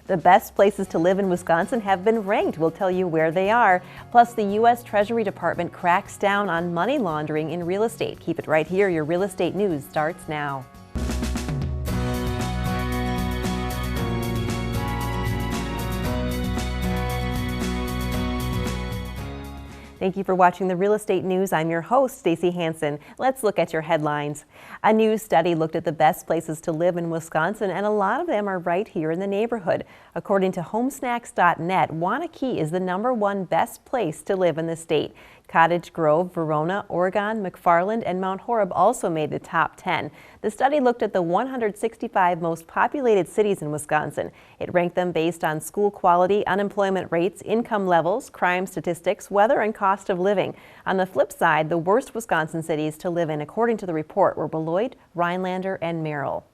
The best places to live in Wisconsin have been ranked. We'll tell you where they are. Plus, the U.S. Treasury Department cracks down on money laundering in real estate. Keep it right here. Your real estate news starts now. Thank you for watching the Real Estate News. I'm your host, Stacy Hansen. Let's look at your headlines. A new study looked at the best places to live in Wisconsin, and a lot of them are right here in the neighborhood. According to homesnacks.net, Waunakee is the #1 best place to live in the state. Cottage Grove, Verona, Oregon, McFarland, and Mount Horeb also made the top 10. The study looked at the 165 most populated cities in Wisconsin. It ranked them based on school quality, unemployment rates, income levels, crime statistics, weather, and cost of living. On the flip side, the worst Wisconsin cities to live in, according to the report, were Beloit, Rhinelander, and Merrill.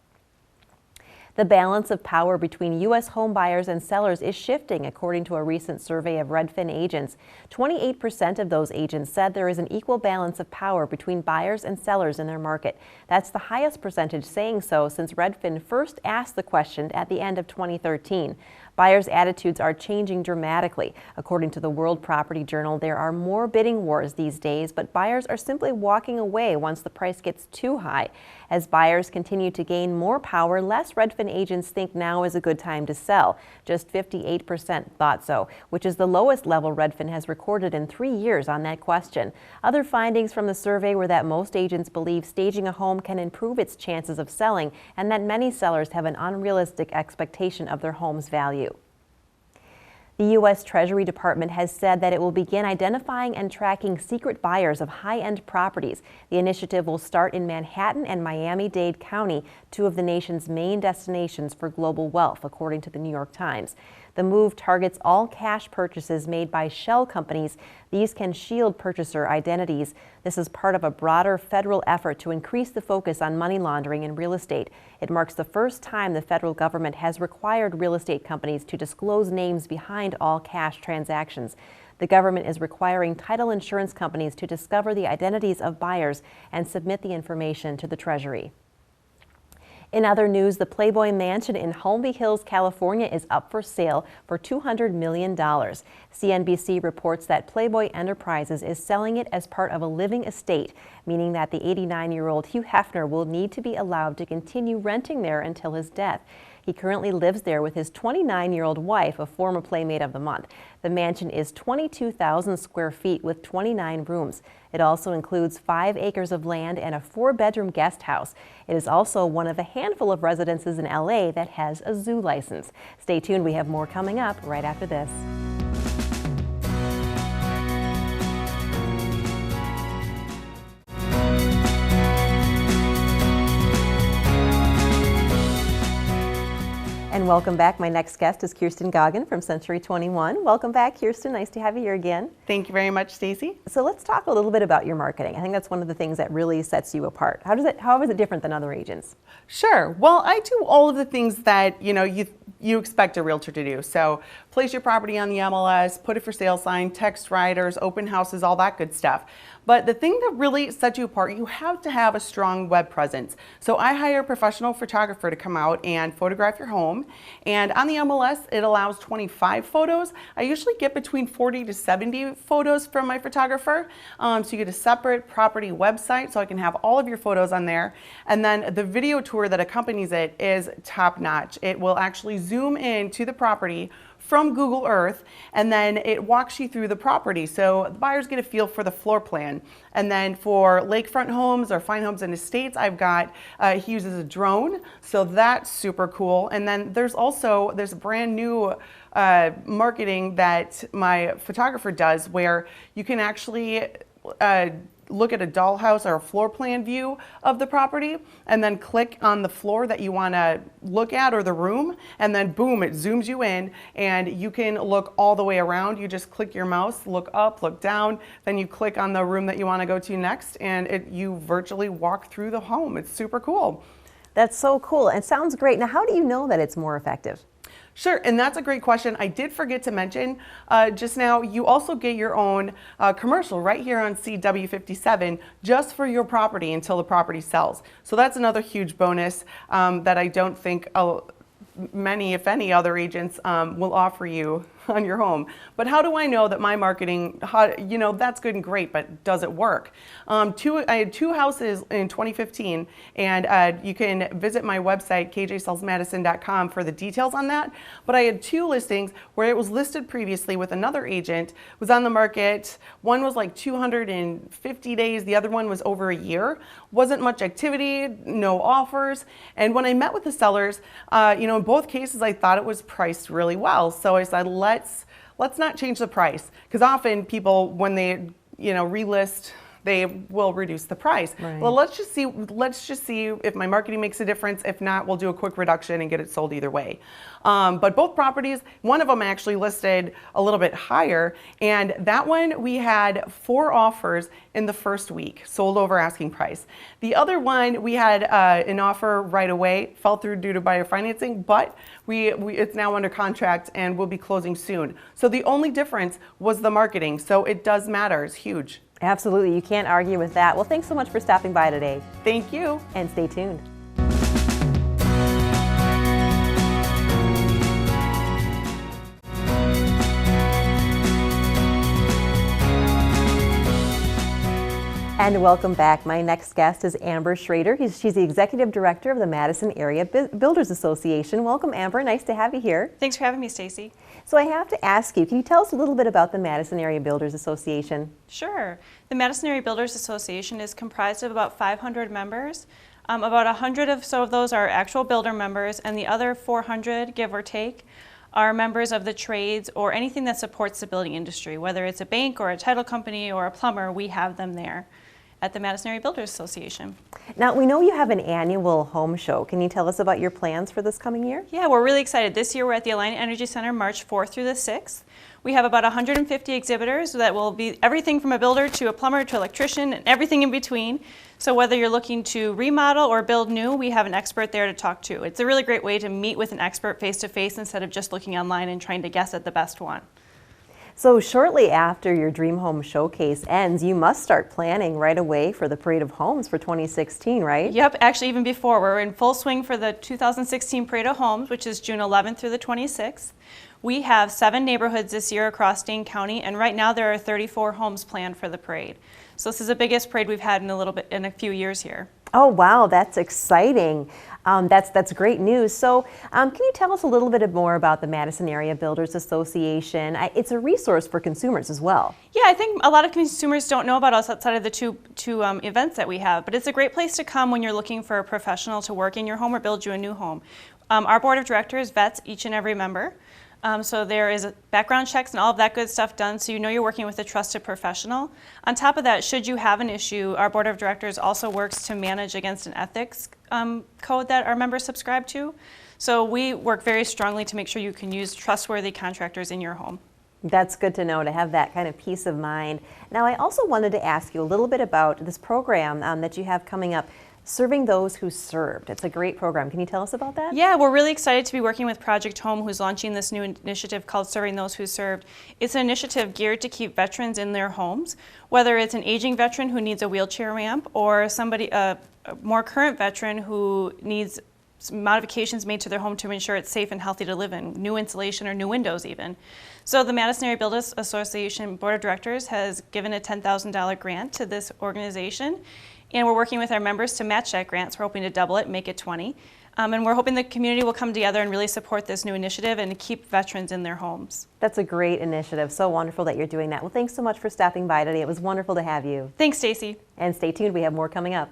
The balance of power between U.S. home buyers and sellers is shifting, according to a recent survey of Redfin agents. 28% of those agents said there is an equal balance of power between buyers and sellers in their market. That's the highest percentage saying so since Redfin first asked the question at the end of 2013. Buyers' attitudes are changing dramatically. According to the World Property Journal, there are more bidding wars these days, but buyers are simply walking away once the price gets too high. As buyers continue to gain more power, less Redfin agents think now is a good time to sell. Just 58% thought so, which is the lowest level Redfin has recorded in 3 years on that question. Other findings from the survey were that most agents believe staging a home can improve its chances of selling, and that many sellers have an unrealistic expectation of their home's value. The U.S. Treasury Department has said that it will begin identifying and tracking secret buyers of high-end properties. The initiative will start in Manhattan and Miami-Dade County, two of the nation's main destinations for global wealth, according to the New York Times. The move targets all cash purchases made by shell companies. These can shield purchaser identities. This is part of a broader federal effort to increase the focus on money laundering in real estate. It marks the first time the federal government has required real estate companies to disclose names behind all cash transactions. The government is requiring title insurance companies to discover the identities of buyers and submit the information to the Treasury. In other news, the Playboy Mansion in Holmby Hills, California is up for sale for $200 million. CNBC reports that Playboy Enterprises is selling it as part of a living estate, meaning that the 89-year-old Hugh Hefner will need to be allowed to continue renting there until his death. He currently lives there with his 29-year-old wife, a former Playmate of the Month. The mansion is 22,000 square feet with 29 rooms. It also includes 5 acres of land and a 4-bedroom guest house. It is also one of a handful of residences in LA that has a zoo license. Stay tuned, we have more coming up right after this. And welcome back. My next guest is Kirsten Goggin from Century 21. Welcome back, Kirsten. Nice to have you here again. Thank you very much, Stacy. So let's talk a little bit about your marketing. I think that's one of the things that really sets you apart. How is it different than other agents? Sure. Well, I do all of the things that you expect a realtor to do. So place your property on the MLS, put a for sale sign, text riders, open houses, all that good stuff. But the thing that really sets you apart, you have to have a strong web presence. So I hire a professional photographer to come out and photograph your home. And on the MLS, it allows 25 photos. I usually get between 40 to 70 photos from my photographer. So you get a separate property website so I can have all of your photos on there. And then the video tour that accompanies it is top notch. It will actually zoom in to the property from Google Earth, and then it walks you through the property. So the buyers get a feel for the floor plan. And then for lakefront homes or fine homes and estates, I've got, he uses a drone, so that's super cool. And then there's brand new marketing that my photographer does where you can actually look at a dollhouse or a floor plan view of the property and then click on the floor that you want to look at or the room, and then boom, it zooms you in and you can look all the way around. You just click your mouse, look up, look down, then you click on the room that you want to go to next, and you virtually walk through the home. It's super cool. That's so cool. It sounds great. Now, how do you know that it's more effective? Sure, and that's a great question. I did forget to mention just now, you also get your own commercial right here on CW57 just for your property until the property sells. So that's another huge bonus that I don't think many, if any, other agents will offer you on your home. But how do I know that my marketing, that's good and great, but does it work? I had 2 houses in 2015, and you can visit my website, kjsellsmadison.com, for the details on that. But I had 2 listings where it was listed previously with another agent, was on the market. One was like 250 days, the other one was over a year. Wasn't much activity, no offers. And when I met with the sellers, in both cases, I thought it was priced really well. So I said, let's not change the price, because often people, when they relist, they will reduce the price. Right. Well, let's just see if my marketing makes a difference. If not, we'll do a quick reduction and get it sold either way. But both properties, one of them actually listed a little bit higher, and that one we had 4 offers in the first week, sold over asking price. The other one we had an offer right away, fell through due to buyer financing, but it's now under contract and we'll be closing soon. So the only difference was the marketing. So it does matter. It's huge. Absolutely, you can't argue with that. Well, thanks so much for stopping by today. Thank you. And stay tuned. And welcome back. My next guest is Amber Schrader. She's the Executive Director of the Madison Area Builders Association. Welcome, Amber. Nice to have you here. Thanks for having me, Stacy. So I have to ask you, can you tell us a little bit about the Madison Area Builders Association? Sure. The Madison Area Builders Association is comprised of about 500 members. About 100 of those are actual builder members, and the other 400, give or take, are members of the trades or anything that supports the building industry. Whether it's a bank or a title company or a plumber, we have them there at the Madison Area Builders Association. Now, we know you have an annual home show. Can you tell us about your plans for this coming year? Yeah, we're really excited. This year we're at the Alliant Energy Center March 4th through the 6th. We have about 150 exhibitors that will be everything from a builder to a plumber to electrician and everything in between. So whether you're looking to remodel or build new, we have an expert there to talk to. It's a really great way to meet with an expert face to face instead of just looking online and trying to guess at the best one. So shortly after your Dream Home Showcase ends, you must start planning right away for the Parade of Homes for 2016, right? Yep, actually even before. We're in full swing for the 2016 Parade of Homes, which is June 11th through the 26th. We have 7 neighborhoods this year across Dane County, and right now there are 34 homes planned for the parade. So this is the biggest parade we've had in a few years here. Oh wow, that's exciting. That's great news. So can you tell us a little bit more about the Madison Area Builders Association? It's a resource for consumers as well. Yeah, I think a lot of consumers don't know about us outside of the two events that we have, but it's a great place to come when you're looking for a professional to work in your home or build you a new home. Our board of directors vets each and every member. So there is background checks and all of that good stuff done, so you know you're working with a trusted professional. On top of that, should you have an issue, our board of directors also works to manage against an ethics code that our members subscribe to. So we work very strongly to make sure you can use trustworthy contractors in your home. That's good to know, to have that kind of peace of mind. Now, I also wanted to ask you a little bit about this program that you have coming up, Serving Those Who Served. It's a great program. Can you tell us about that? Yeah, we're really excited to be working with Project Home, who's launching this new initiative called Serving Those Who Served. It's an initiative geared to keep veterans in their homes, whether it's an aging veteran who needs a wheelchair ramp or a more current veteran who needs modifications made to their home to ensure it's safe and healthy to live in, new insulation or new windows even. So the Madison Area Builders Association Board of Directors has given a $10,000 grant to this organization, and we're working with our members to match that grant. So we're hoping to double it, make it 20. And we're hoping the community will come together and really support this new initiative and keep veterans in their homes. That's a great initiative. So wonderful that you're doing that. Well, thanks so much for stopping by today. It was wonderful to have you. Thanks, Stacy. And stay tuned. We have more coming up.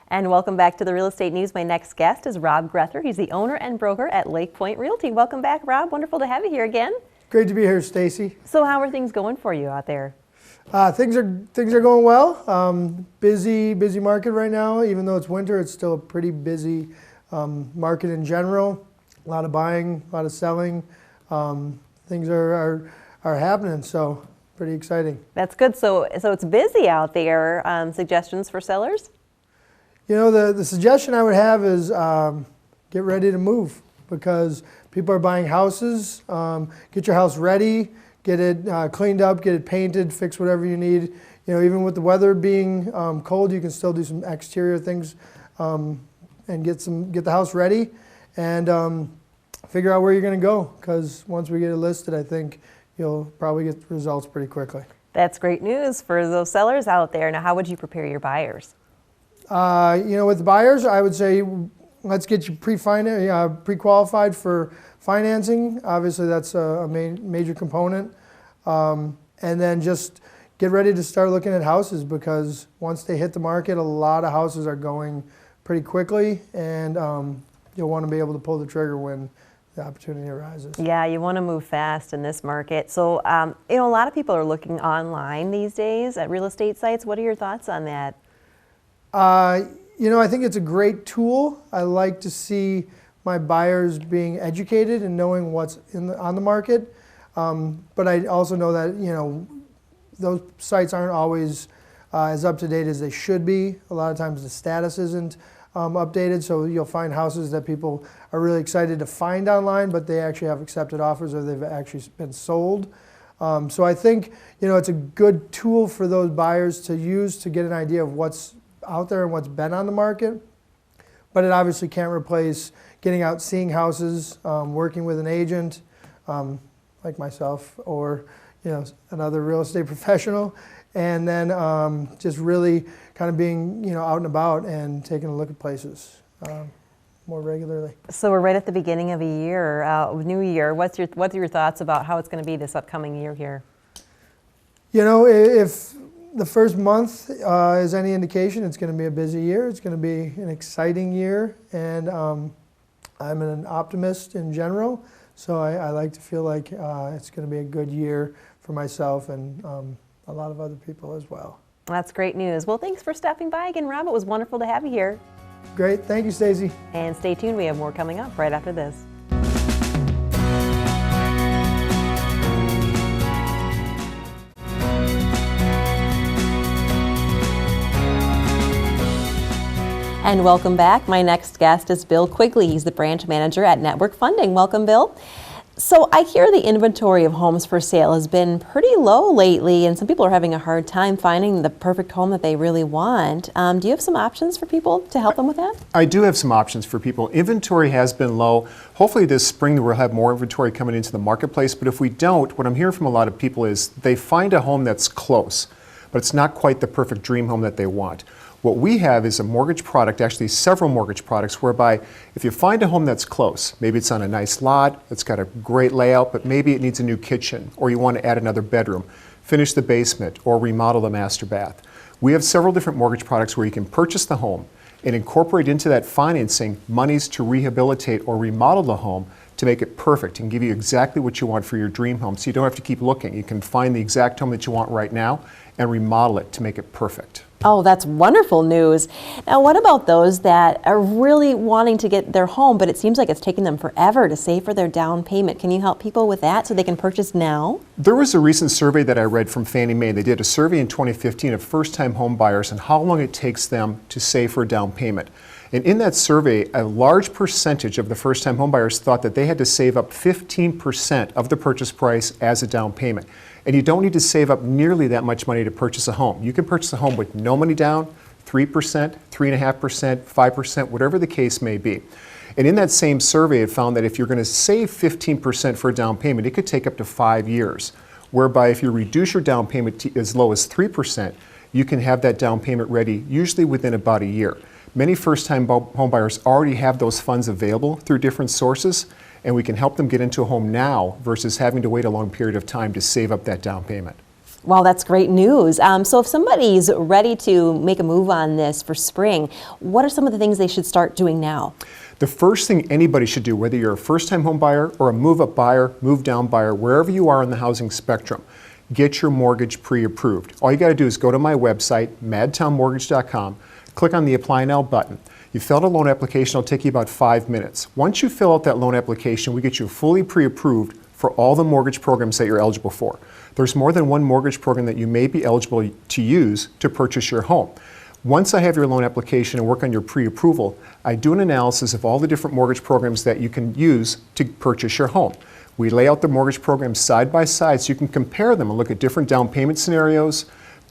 And welcome back to the Real Estate News. My next guest is Rob Grether. He's the owner and broker at Lake Point Realty. Welcome back, Rob. Wonderful to have you here again. Great to be here, Stacy. So how are things going for you out there? Things are going well. Busy market right now. Even though it's winter, it's still a pretty busy market in general. A lot of buying, a lot of selling. Things are happening, so pretty exciting. That's good. So it's busy out there. Suggestions for sellers? You know, the suggestion I would have is get ready to move, because people are buying houses. Get your house ready, get it cleaned up, get it painted, fix whatever you need. You know, even with the weather being cold, you can still do some exterior things and get the house ready and figure out where you're going to go. Because once we get it listed, I think you'll probably get results pretty quickly. That's great news for those sellers out there. Now, how would you prepare your buyers? You know, with buyers, I would say let's get you pre-qualified for financing. Obviously, that's a major component. And then just get ready to start looking at houses, because once they hit the market, a lot of houses are going pretty quickly, and you'll want to be able to pull the trigger when the opportunity arises. Yeah, you want to move fast in this market. So, you know, a lot of people are looking online these days at real estate sites. What are your thoughts on that? You know, I think it's a great tool. I like to see my buyers being educated and knowing what's on the market. But I also know that, you know, those sites aren't always as up to date as they should be. A lot of times the status isn't updated, so you'll find houses that people are really excited to find online, but they actually have accepted offers or they've actually been sold. So I think, you know, it's a good tool for those buyers to use to get an idea of what's out there and what's been on the market. But it obviously can't replace getting out, seeing houses, working with an agent like myself, or you know, another real estate professional, and then just really kind of being, you know, out and about and taking a look at places more regularly. So we're right at the beginning of a year, new year. What's your thoughts about how it's going to be this upcoming year here? You know, if the first month is any indication, it's going to be a busy year. It's going to be an exciting year, and I'm an optimist in general. So I like to feel like it's going to be a good year for myself and a lot of other people as well. That's great news. Well, thanks for stopping by again, Rob. It was wonderful to have you here. Great. Thank you, Stacy. And stay tuned. We have more coming up right after this. And welcome back. My next guest is Bill Quigley. He's the branch manager at Network Funding. Welcome, Bill. So I hear the inventory of homes for sale has been pretty low lately, and some people are having a hard time finding the perfect home that they really want. Do you have some options for people to help them with that? I do have some options for people. Inventory has been low. Hopefully this spring we'll have more inventory coming into the marketplace, but if we don't, what I'm hearing from a lot of people is they find a home that's close, but it's not quite the perfect dream home that they want. What we have is a mortgage product, actually several mortgage products, whereby if you find a home that's close, maybe it's on a nice lot, it's got a great layout, but maybe it needs a new kitchen, or you want to add another bedroom, finish the basement, or remodel the master bath. We have several different mortgage products where you can purchase the home and incorporate into that financing monies to rehabilitate or remodel the home to make it perfect and give you exactly what you want for your dream home. So you don't have to keep looking. You can find the exact home that you want right now and remodel it to make it perfect. Oh, that's wonderful news. Now, what about those that are really wanting to get their home, but it seems like it's taking them forever to save for their down payment? Can you help people with that so they can purchase now? There was a recent survey that I read from Fannie Mae. They did a survey in 2015 of first-time home buyers and how long it takes them to save for a down payment. And in that survey, a large percentage of the first-time home buyers thought that they had to save up 15% of the purchase price as a down payment. And you don't need to save up nearly that much money to purchase a home. You can purchase a home with no money down, 3%, 3.5%, 5%, whatever the case may be. And in that same survey, it found that if you're going to save 15% for a down payment, it could take up to 5 years. Whereby if you reduce your down payment to as low as 3%, you can have that down payment ready usually within about a year. Many first-time home buyers already have those funds available through different sources, and we can help them get into a home now versus having to wait a long period of time to save up that down payment. Well, that's great news. So if somebody's ready to make a move on this for spring, what are some of the things they should start doing now? The first thing anybody should do, whether you're a first-time home buyer or a move-up buyer, move-down buyer, wherever you are in the housing spectrum, get your mortgage pre-approved. All you got to do is go to my website, madtownmortgage.com, click on the Apply Now button. You fill out a loan application, it'll take you about 5 minutes. Once you fill out that loan application, we get you fully pre-approved for all the mortgage programs that you're eligible for. There's more than one mortgage program that you may be eligible to use to purchase your home. Once I have your loan application and work on your pre-approval, I do an analysis of all the different mortgage programs that you can use to purchase your home. We lay out the mortgage programs side by side so you can compare them and look at different down payment scenarios,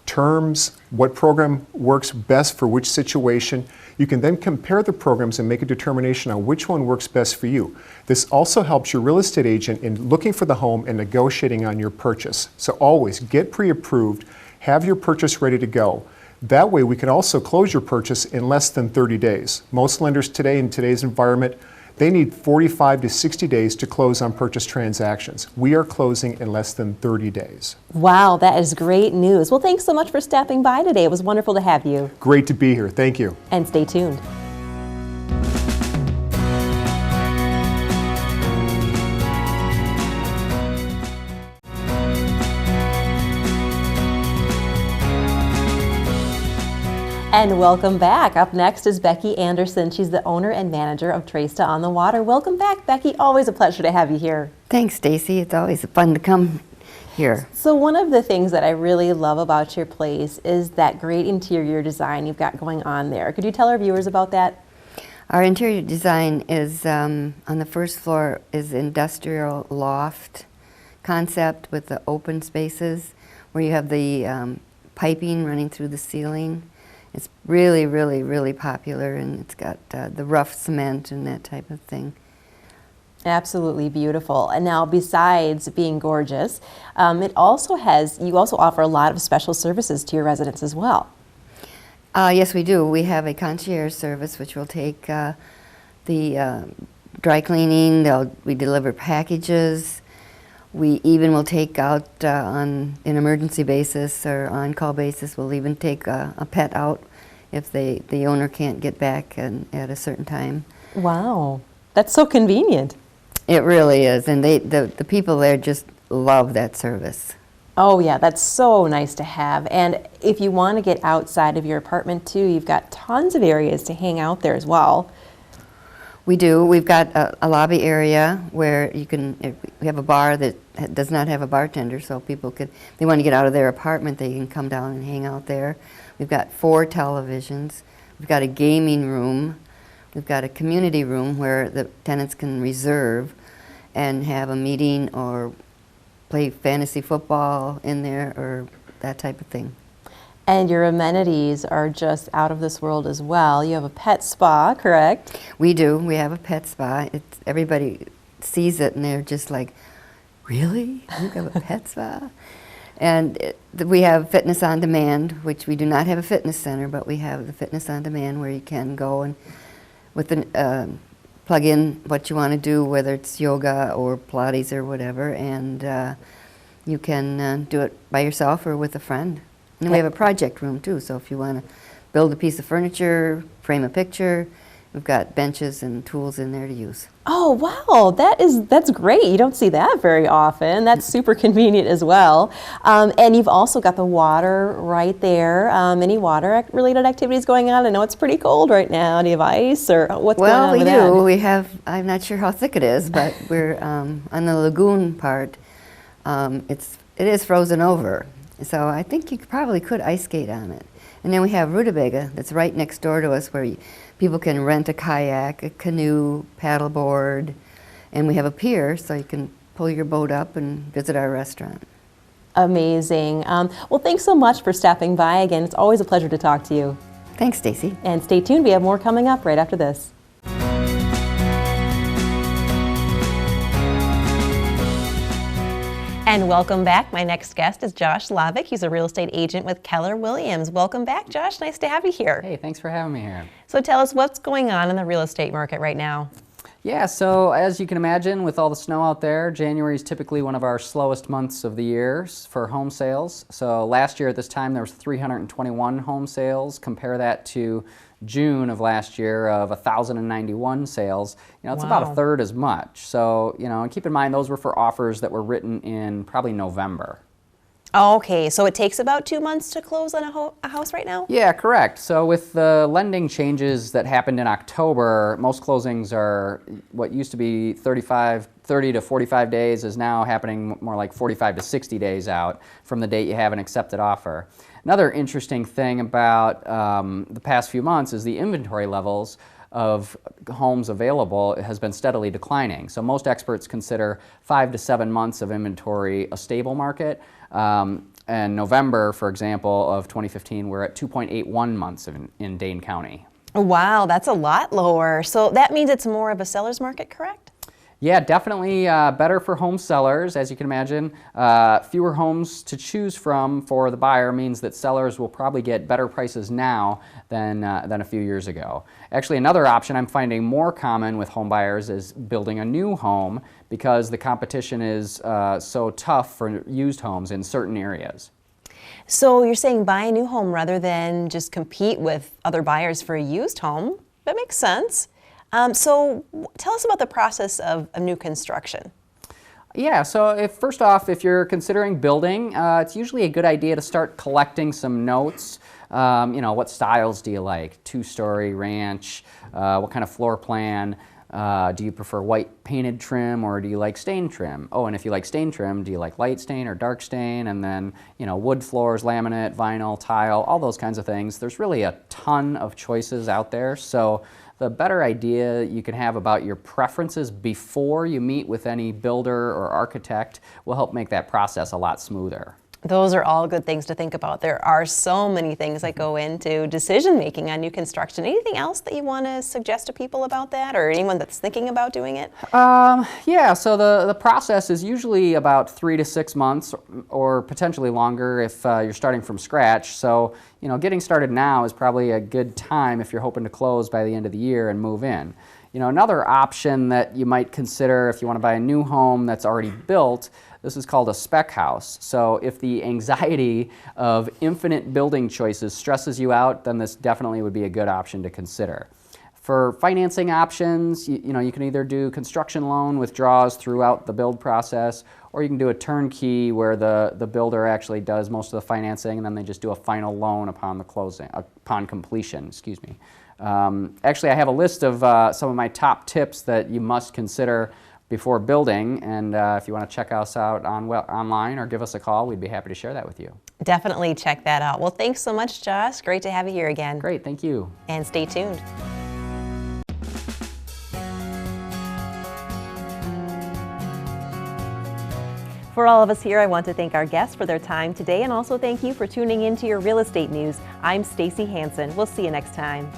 terms, what program works best for which situation. You can then compare the programs and make a determination on which one works best for you. This also helps your real estate agent in looking for the home and negotiating on your purchase. So always get pre-approved, have your purchase ready to go. That way we can also close your purchase in less than 30 days. Most lenders today in today's environment, they need 45 to 60 days to close on purchase transactions. We are closing in less than 30 days. Wow, that is great news. Well, thanks so much for stopping by today. It was wonderful to have you. Great to be here. Thank you. And stay tuned. And welcome back. Up next is Becky Anderson. She's the owner and manager of Tresta on the Water. Welcome back, Becky. Always a pleasure to have you here. Thanks, Stacy. It's always fun to come here. So one of the things that I really love about your place is that great interior design you've got going on there. Could you tell our viewers about that? Our interior design is, on the first floor, is industrial loft concept with the open spaces where you have the piping running through the ceiling. It's really, really, really popular, and it's got the rough cement and that type of thing. Absolutely beautiful. And now, besides being gorgeous, you also offer a lot of special services to your residents as well. Yes, we do. We have a concierge service which will take the dry cleaning. We deliver packages. We even will take out on an emergency basis or on-call basis. We'll even take a pet out if the owner can't get back at a certain time. Wow, that's so convenient. It really is, and the people there just love that service. Oh yeah, that's so nice to have. And if you want to get outside of your apartment too, you've got tons of areas to hang out there as well. We do. We've got a lobby area where we have a bar that does not have a bartender, so people if they want to get out of their apartment, they can come down and hang out there. We've got 4 televisions. We've got a gaming room. We've got a community room where the tenants can reserve and have a meeting or play fantasy football in there or that type of thing. And your amenities are just out of this world as well. You have a pet spa, correct? We do. We have a pet spa. Everybody sees it and they're just like, really? You have a pet spa? And we have fitness on demand, which we do not have a fitness center, but we have the fitness on demand where you can go and plug in what you want to do, whether it's yoga or Pilates or whatever, and you can do it by yourself or with a friend. And we have a project room too, so if you want to build a piece of furniture, frame a picture, we've got benches and tools in there to use. Oh wow, that's great. You don't see that very often. That's super convenient as well. And you've also got the water right there. Any water-related activities going on? I know it's pretty cold right now. Do you have ice or what's going on with that? Well, we do. I'm not sure how thick it is, but we're on the lagoon part. It is frozen over. So I think you probably could ice skate on it. And then we have Rutabaga that's right next door to us where people can rent a kayak, a canoe, paddleboard, and we have a pier so you can pull your boat up and visit our restaurant. Amazing. Well, thanks so much for stopping by again. It's always a pleasure to talk to you. Thanks, Stacy. And stay tuned. We have more coming up right after this. And welcome back. My next guest is Josh Slavic. He's a real estate agent with Keller Williams. Welcome back, Josh. Nice to have you here. Hey, thanks for having me here. So tell us what's going on in the real estate market right now. Yeah, so as you can imagine, with all the snow out there, January is typically one of our slowest months of the year for home sales. So last year at this time, there was 321 home sales. Compare that to June of last year of 1,091 sales. You know, it's about a third as much. So, you know, and keep in mind those were for offers that were written in probably November. Oh, okay, so it takes about 2 months to close on a house right now? Yeah, correct. So with the lending changes that happened in October, most closings are what used to be 35 30 to 45 days is now happening more like 45 to 60 days out from the date you have an accepted offer. Another interesting thing about the past few months is the inventory levels of homes available has been steadily declining. So most experts consider 5 to 7 months of inventory a stable market. And November, for example, of 2015, we're at 2.81 months in Dane County. Wow, that's a lot lower. So that means it's more of a seller's market, correct? Yeah, definitely better for home sellers, as you can imagine. Fewer homes to choose from for the buyer means that sellers will probably get better prices now than a few years ago. Actually, another option I'm finding more common with home buyers is building a new home because the competition is so tough for used homes in certain areas. So you're saying buy a new home rather than just compete with other buyers for a used home. That makes sense. So tell us about the process of a new construction. Yeah, so first off, if you're considering building, it's usually a good idea to start collecting some notes. You know, what styles do you like? Two-story ranch? What kind of floor plan? Do you prefer white painted trim or do you like stain trim? Oh, and if you like stain trim, do you like light stain or dark stain? And then, you know, wood floors, laminate, vinyl, tile, all those kinds of things. There's really a ton of choices out there. So the better idea you can have about your preferences before you meet with any builder or architect will help make that process a lot smoother. Those are all good things to think about. There are so many things that go into decision making on new construction. Anything else that you want to suggest to people about that, or anyone that's thinking about doing it? Yeah, so the process is usually about 3 to 6 months or potentially longer if you're starting from scratch. So, you know, getting started now is probably a good time if you're hoping to close by the end of the year and move in. You know, another option that you might consider if you want to buy a new home that's already built, this is called a spec house. So if the anxiety of infinite building choices stresses you out, then this definitely would be a good option to consider. For financing options, you know, you can either do construction loan withdrawals throughout the build process, or you can do a turnkey where the builder actually does most of the financing and then they just do a final loan upon completion, excuse me. Actually, I have a list of some of my top tips that you must consider before building, and if you want to check us out online or give us a call, we'd be happy to share that with you. Definitely check that out. Well, thanks so much, Josh. Great to have you here again. Great, thank you. And stay tuned. For all of us here, I want to thank our guests for their time today and also thank you for tuning in to your real estate news. I'm Stacy Hansen. We'll see you next time.